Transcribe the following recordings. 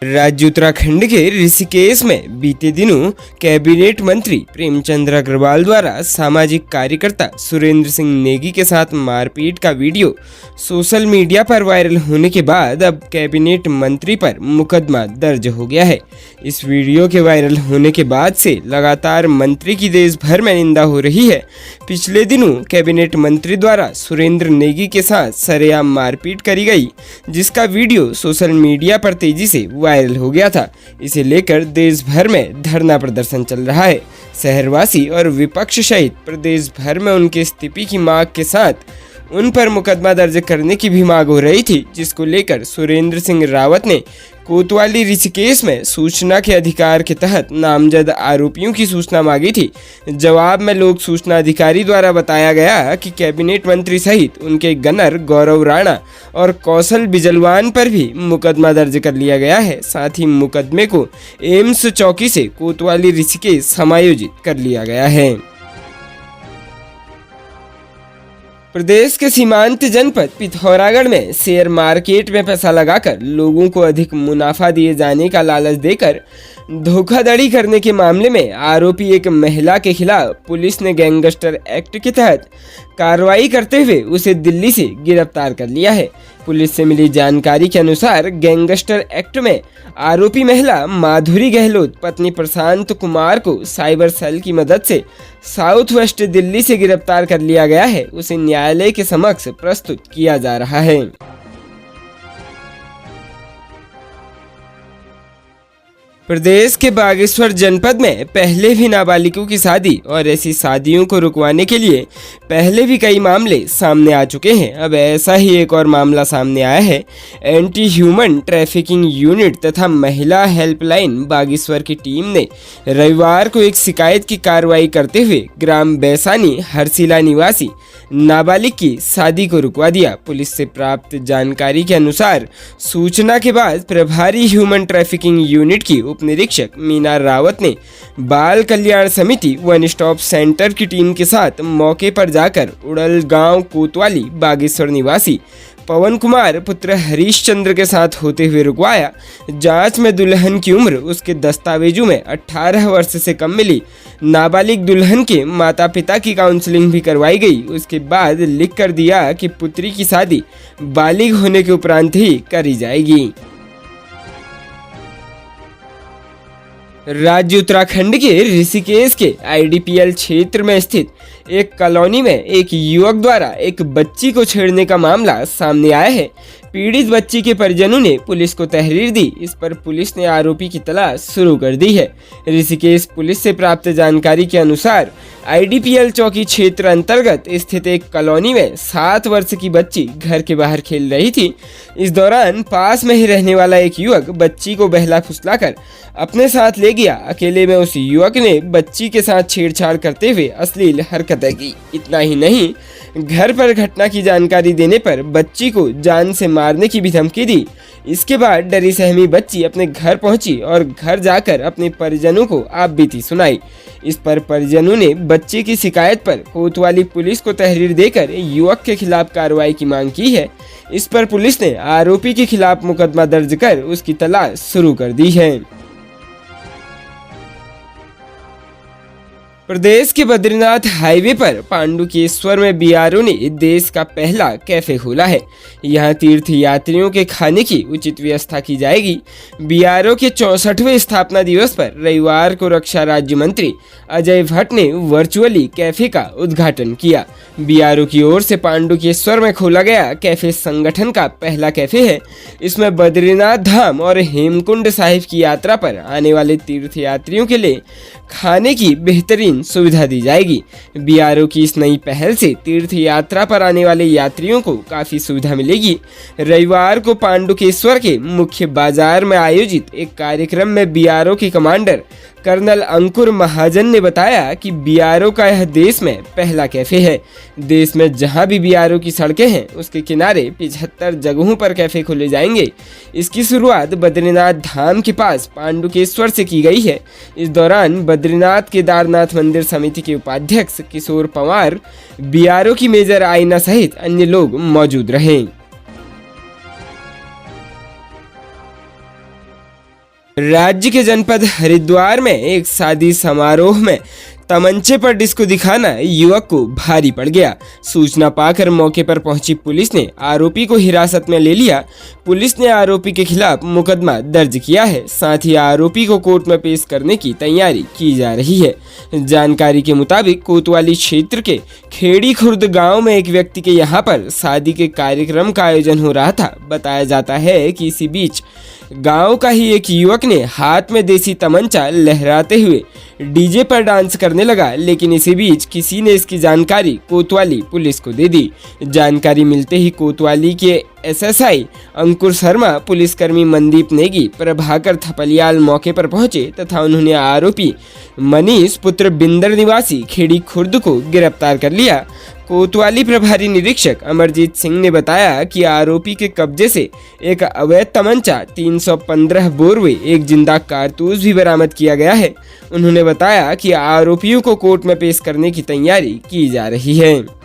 राज्य उत्तराखंड के ऋषिकेश में बीते दिनों कैबिनेट मंत्री प्रेमचंद अग्रवाल द्वारा सामाजिक कार्यकर्ता सुरेंद्र सिंह नेगी के साथ मारपीट का वीडियो सोशल मीडिया पर वायरल होने के बाद अब कैबिनेट मंत्री पर मुकदमा दर्ज हो गया है। इस वीडियो के वायरल होने के बाद से लगातार मंत्री की देश भर में निंदा हो रही है। पिछले दिनों कैबिनेट मंत्री द्वारा सुरेंद्र नेगी के साथ सरेआम मारपीट करी गई, जिसका वीडियो सोशल मीडिया पर तेजी से वायरल हो गया था। इसे लेकर देश भर में धरना प्रदर्शन चल रहा है। शहरवासी और विपक्ष सहित प्रदेश भर में उनके इस्तीफे की मांग के साथ उन पर मुकदमा दर्ज करने की भी मांग हो रही थी, जिसको लेकर सुरेंद्र सिंह रावत ने कोतवाली ऋषिकेश में सूचना के अधिकार के तहत नामजद आरोपियों की सूचना मांगी थी। जवाब में लोक सूचना अधिकारी द्वारा बताया गया कि कैबिनेट मंत्री सहित उनके गनर गौरव राणा और कौशल बिजलवान पर भी मुकदमा दर्ज कर लिया गया है। साथ ही मुकदमे को एम्स चौकी से कोतवाली ऋषिकेश समायोजित कर लिया गया है। प्रदेश के सीमांत जनपद पिथौरागढ़ में शेयर मार्केट में पैसा लगाकर लोगों को अधिक मुनाफा दिए जाने का लालच देकर धोखाधड़ी करने के मामले में आरोपी एक महिला के खिलाफ पुलिस ने गैंगस्टर एक्ट के तहत कार्रवाई करते हुए उसे दिल्ली से गिरफ्तार कर लिया है। पुलिस से मिली जानकारी के अनुसार गैंगस्टर एक्ट में आरोपी महिला माधुरी गहलोत पत्नी प्रशांत कुमार को साइबर सेल की मदद से साउथ वेस्ट दिल्ली से गिरफ्तार कर लिया गया है। उसे न्यायालय के समक्ष प्रस्तुत किया जा रहा है। प्रदेश के बागेश्वर जनपद में पहले भी नाबालिगों की शादी और ऐसी शादियों को रुकवाने के लिए पहले भी कई मामले सामने आ चुके हैं। अब ऐसा ही एक और मामला सामने आया है। एंटी ह्यूमन ट्रैफिकिंग यूनिट तथा महिला हेल्पलाइन बागेश्वर की टीम ने रविवार को एक शिकायत की कार्रवाई करते हुए ग्राम बैसानी हरसिला निवासी नाबालिग की शादी को रुकवा दिया। पुलिस से प्राप्त जानकारी के अनुसार सूचना के बाद प्रभारी ह्यूमन ट्रैफिकिंग यूनिट की उप निरीक्षक मीना रावत ने बाल कल्याण समिति वन स्टॉप सेंटर की टीम के साथ मौके पर जाकर उड़ल गांव कोतवाली बागेश्वर निवासी पवन कुमार पुत्र हरीश चंद्र के साथ होते हुए रुकवाया। जांच में दुल्हन की उम्र उसके दस्तावेजों में 18 वर्ष से कम मिली। नाबालिग दुल्हन के माता पिता की काउंसलिंग भी करवाई गई। उसके बाद लिख कर दिया कि पुत्री की शादी बालिग होने के उपरांत ही करी जाएगी। राज्य उत्तराखंड के ऋषिकेश के आईडीपीएल क्षेत्र में स्थित एक कॉलोनी में एक युवक द्वारा एक बच्ची को छेड़ने का मामला सामने आया है। पीड़ित बच्ची के परिजनों ने पुलिस को तहरीर दी। इस पर पुलिस ने आरोपी की तलाश शुरू कर दी है। ऋषिकेश पुलिस से प्राप्त जानकारी के अनुसार आईडीपीएल चौकी क्षेत्र अंतर्गत स्थित एक कॉलोनी में 7 वर्ष की बच्ची घर के बाहर खेल रही थी। इस दौरान पास में ही रहने वाला एक युवक बच्ची को बहला फुसलाकर अपने साथ ले गया। अकेले में उस युवक ने बच्ची के साथ छेड़छाड़ करते हुए अश्लील हरकतें की। इतना ही नहीं, घर पर घटना की जानकारी देने पर बच्ची को जान से मारने की भी धमकी दी। इसके बाद डरी सहमी बच्ची अपने घर पहुंची और घर जाकर अपने परिजनों को आपबीती सुनाई। इस पर परिजनों ने बच्चे की शिकायत पर कोतवाली पुलिस को तहरीर देकर युवक के खिलाफ कार्रवाई की मांग की है। इस पर पुलिस ने आरोपी के खिलाफ मुकदमा दर्ज कर उसकी तलाश शुरू कर दी है। प्रदेश के बद्रीनाथ हाईवे पर पांडुकेश्वर में बीआरओ ने देश का पहला कैफे खोला है। यहां तीर्थ यात्रियों के खाने की उचित व्यवस्था की जाएगी। बीआरओ के 64वें स्थापना दिवस पर रविवार को रक्षा राज्य मंत्री अजय भट्ट ने वर्चुअली कैफे का उद्घाटन किया। बीआरओ की ओर से पांडुकेश्वर में खोला गया कैफे संगठन का पहला कैफे है। इसमें बद्रीनाथ धाम और हेमकुंड साहिब की यात्रा पर आने वाले तीर्थ यात्रियों के लिए खाने की बेहतरीन सुविधा दी जाएगी। बीआरओ की इस नई पहल से तीर्थ यात्रा पर आने वाले यात्रियों को काफी सुविधा मिलेगी। रविवार को पांडुकेश्वर के मुख्य बाजार में आयोजित एक कार्यक्रम में बीआरओ के कमांडर कर्नल अंकुर महाजन ने बताया कि बीआरओ का यह देश में पहला कैफे है। देश में जहां भी बीआरओ की सड़कें हैं उसके किनारे 75 जगहों पर कैफे खोले जाएंगे। इसकी शुरुआत बद्रीनाथ धाम के पास पांडुकेश्वर से की गई है। इस दौरान बद्रीनाथ केदारनाथ मंदिर समिति के उपाध्यक्ष किशोर पवार, बीआरओ की मेजर आइना सहित अन्य लोग मौजूद रहे। राज्य के जनपद हरिद्वार में एक शादी समारोह में तमंचे पर डिस्को दिखाना युवक को भारी पड़ गया। सूचना पाकर मौके पर पहुंची पुलिस ने आरोपी को हिरासत में ले लिया। पुलिस ने आरोपी के खिलाफ मुकदमा दर्ज किया है। साथ ही आरोपी को कोर्ट में पेश करने की तैयारी की जा रही है। जानकारी के मुताबिक कोतवाली क्षेत्र के खेड़ी खुर्द गांव में एक व्यक्ति के यहां पर शादी के कार्यक्रम का आयोजन हो रहा था। बताया जाता है कि इसी बीच गांव का ही एक युवक ने हाथ में देसी तमंचा लहराते हुए डीजे पर डांस करने लगा, लेकिन इसी बीच किसी ने इसकी जानकारी कोतवाली पुलिस को दे दी। जानकारी मिलते ही कोतवाली के एसएसआई अंकुर शर्मा, पुलिसकर्मी मनदीप नेगी, प्रभाकर थपलियाल मौके पर पहुंचे तथा उन्होंने आरोपी मनीष पुत्र बिंदर निवासी खेड़ी खुर्द को गिरफ्तार कर लिया। कोतवाली प्रभारी निरीक्षक अमरजीत सिंह ने बताया कि आरोपी के कब्जे से एक अवैध तमंचा, 315 बोर व एक जिंदा कारतूस भी बरामद किया गया है। उन्होंने बताया कि आरोपियों को कोर्ट में पेश करने की तैयारी की जा रही है।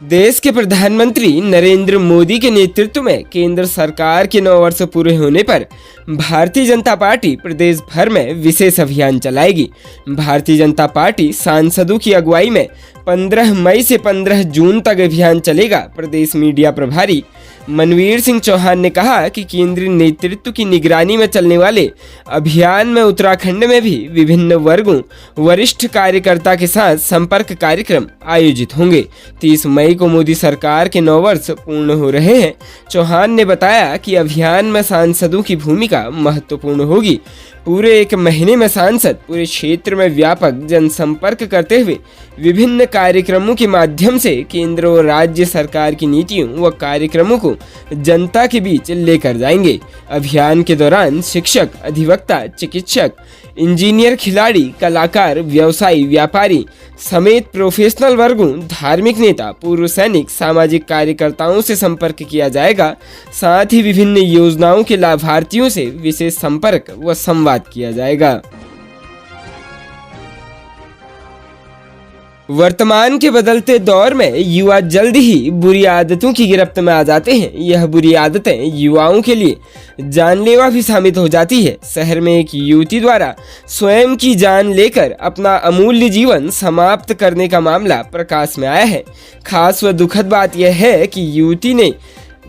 देश के प्रधानमंत्री नरेंद्र मोदी के नेतृत्व में केंद्र सरकार के 9 वर्ष पूरे होने पर भारतीय जनता पार्टी प्रदेश भर में विशेष अभियान चलाएगी। भारतीय जनता पार्टी सांसदों की अगुवाई में 15 मई से 15 जून तक अभियान चलेगा। प्रदेश मीडिया प्रभारी मनवीर सिंह चौहान ने कहा कि केंद्रीय नेतृत्व की निगरानी में चलने वाले अभियान में उत्तराखंड में भी विभिन्न वर्गों वरिष्ठ कार्यकर्ता के साथ संपर्क कार्यक्रम आयोजित होंगे। 30 मई को मोदी सरकार के 9 वर्ष पूर्ण हो रहे हैं। चौहान ने बताया कि अभियान में सांसदों की भूमिका महत्वपूर्ण होगी। पूरे 1 महीने में सांसद पूरे क्षेत्र में व्यापक जनसंपर्क करते हुए विभिन्न कार्यक्रमों के माध्यम से केंद्र और राज्य सरकार की नीतियों व कार्यक्रमों को जनता के बीच लेकर जाएंगे। अभियान के दौरान शिक्षक, अधिवक्ता, चिकित्सक, इंजीनियर, खिलाड़ी, कलाकार, व्यवसायी, व्यापारी समेत प्रोफेशनल वर्गों, धार्मिक नेता, पूर्व सैनिक, सामाजिक कार्यकर्ताओं से संपर्क किया जाएगा। साथ ही विभिन्न योजनाओं के लाभार्थियों से विशेष संपर्क व संवाद किया जाएगा। वर्तमान के बदलते दौर में युवा जल्द ही बुरी आदतों की गिरफ्त में आ जाते हैं। यह बुरी आदतें युवाओं के लिए जानलेवा भी साबित हो जाती है। शहर में एक युवती द्वारा स्वयं की जान लेकर अपना अमूल्य जीवन समाप्त करने का मामला प्रकाश में आया है। खास व दुखद बात यह है कि युवती ने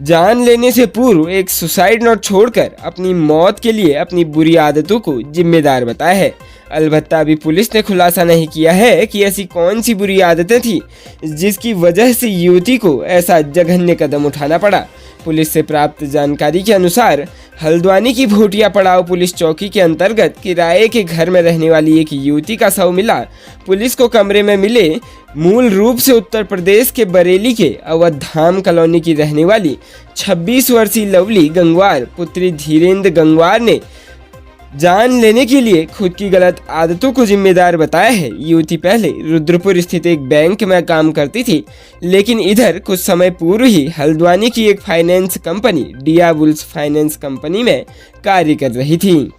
जान लेने से पूर्व एक सुसाइड नोट छोड़कर अपनी मौत के लिए अपनी बुरी आदतों को जिम्मेदार बताया है। अलबत्ता अभी पुलिस ने खुलासा नहीं किया है कि ऐसी कौन सी बुरी आदतें थी जिसकी वजह से युवती को ऐसा जघन्य कदम उठाना पड़ा। पुलिस से प्राप्त जानकारी के अनुसार हल्द्वानी की भोटिया पड़ाव पुलिस चौकी के अंतर्गत किराए के घर में रहने वाली एक युवती का शव मिला। पुलिस को कमरे में मिले मूल रूप से उत्तर प्रदेश के बरेली के अवध धाम कॉलोनी की रहने वाली 26 वर्षीय लवली गंगवार पुत्री धीरेन्द्र गंगवार ने जान लेने के लिए खुद की गलत आदतों को जिम्मेदार बताया है। युवती पहले रुद्रपुर स्थित एक बैंक में काम करती थी, लेकिन इधर कुछ समय पूर्व ही हल्द्वानी की एक फाइनेंस कंपनी डिया बुल्स फाइनेंस कंपनी में कार्य कर रही थी।